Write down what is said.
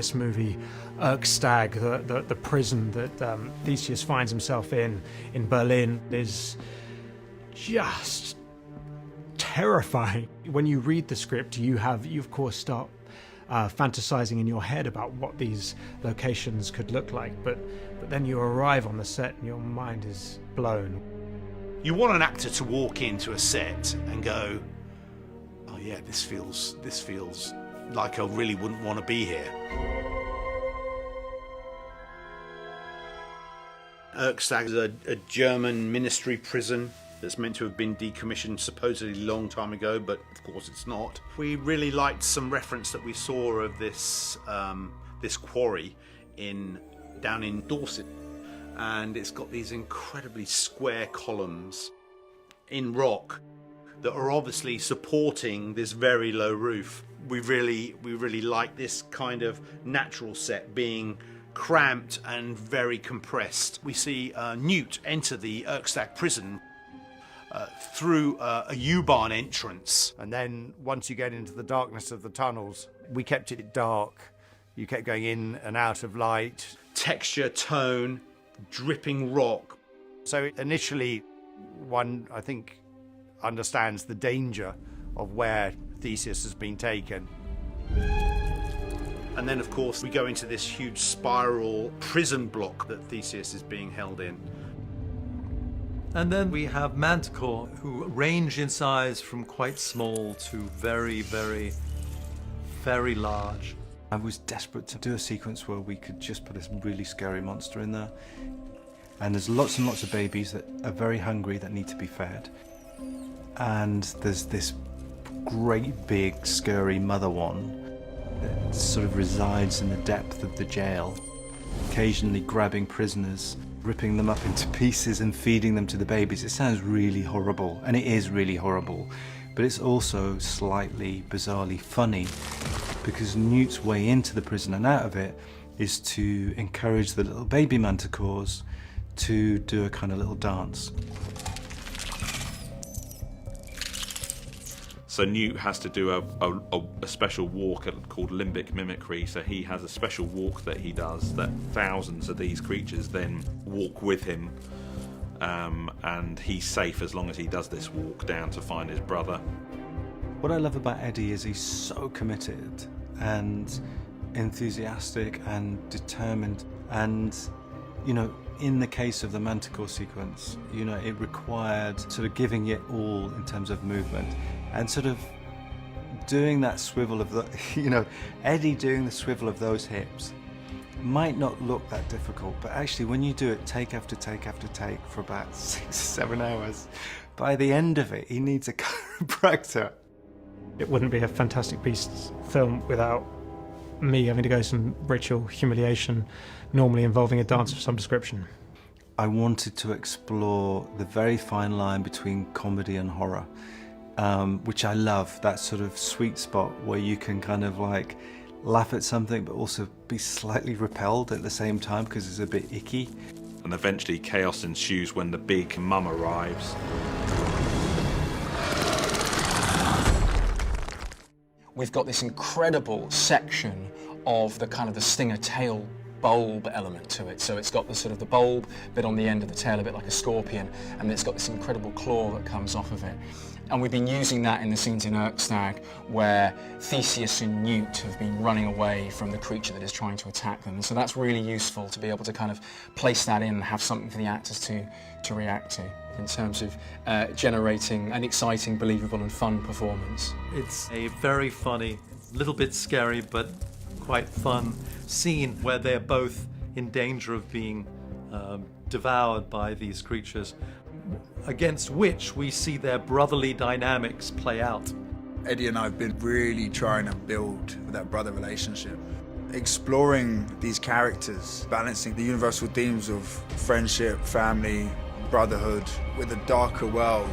this movie, Erkstag, the prison that Theseus finds himself in Berlin, is just terrifying. When you read the script, you of course start fantasizing in your head about what these locations could look like, but then you arrive on the set and your mind is blown. You want an actor to walk into a set and go, oh yeah, this feels like I really wouldn't want to be here. Erkstag is a German ministry prison that's meant to have been decommissioned supposedly a long time ago, but of course it's not. We really liked some reference that we saw of this this quarry down in Dorset, and it's got these incredibly square columns in rock that are obviously supporting this very low roof. We really like this kind of natural set being cramped and very compressed. We see Newt enter the Erkstag prison through a U-Bahn entrance. And then once you get into the darkness of the tunnels, we kept it dark. You kept going in and out of light. Texture, tone, dripping rock. So initially, one, I think, understands the danger of where Theseus has been taken. And then, of course, we go into this huge spiral prison block that Theseus is being held in. And then we have manticore, who range in size from quite small to very, very, very large. I was desperate to do a sequence where we could just put a really scary monster in there. And there's lots and lots of babies that are very hungry that need to be fed. And there's this great big scary mother one that sort of resides in the depth of the jail, occasionally grabbing prisoners, ripping them up into pieces and feeding them to the babies. It sounds really horrible, and it is really horrible, but it's also slightly bizarrely funny, because Newt's way into the prison and out of it is to encourage the little baby manticores to do a kind of little dance. So Newt has to do a special walk called limbic mimicry. So he has a special walk that he does that thousands of these creatures then walk with him, and he's safe as long as he does this walk down to find his brother. What I love about Eddie is he's so committed and enthusiastic and determined, and you know, in the case of the manticore sequence, you know, it required sort of giving it all in terms of movement and sort of doing that swivel of the, you know, Eddie doing the swivel of those hips might not look that difficult, but actually when you do it take after take after take for about 6 or 7 hours, by the end of it he needs a chiropractor. It wouldn't be a Fantastic Beasts film without me having to go some ritual humiliation, normally involving a dance of some description. I wanted to explore the very fine line between comedy and horror, which I love, that sort of sweet spot where you can kind of like laugh at something but also be slightly repelled at the same time because it's a bit icky. And eventually chaos ensues when the big mum arrives. We've got this incredible section of the kind of the stinger tail bulb element to it. So it's got the sort of the bulb bit on the end of the tail, a bit like a scorpion, and it's got this incredible claw that comes off of it. And we've been using that in the scenes in Erkstag where Theseus and Newt have been running away from the creature that is trying to attack them. And so that's really useful to be able to kind of place that in and have something for the actors to react to in terms of generating an exciting, believable and fun performance. It's a very funny, little bit scary, but quite fun scene where they're both in danger of being devoured by these creatures, against which we see their brotherly dynamics play out. Eddie and I have been really trying to build that brother relationship, exploring these characters, balancing the universal themes of friendship, family, brotherhood with a darker world.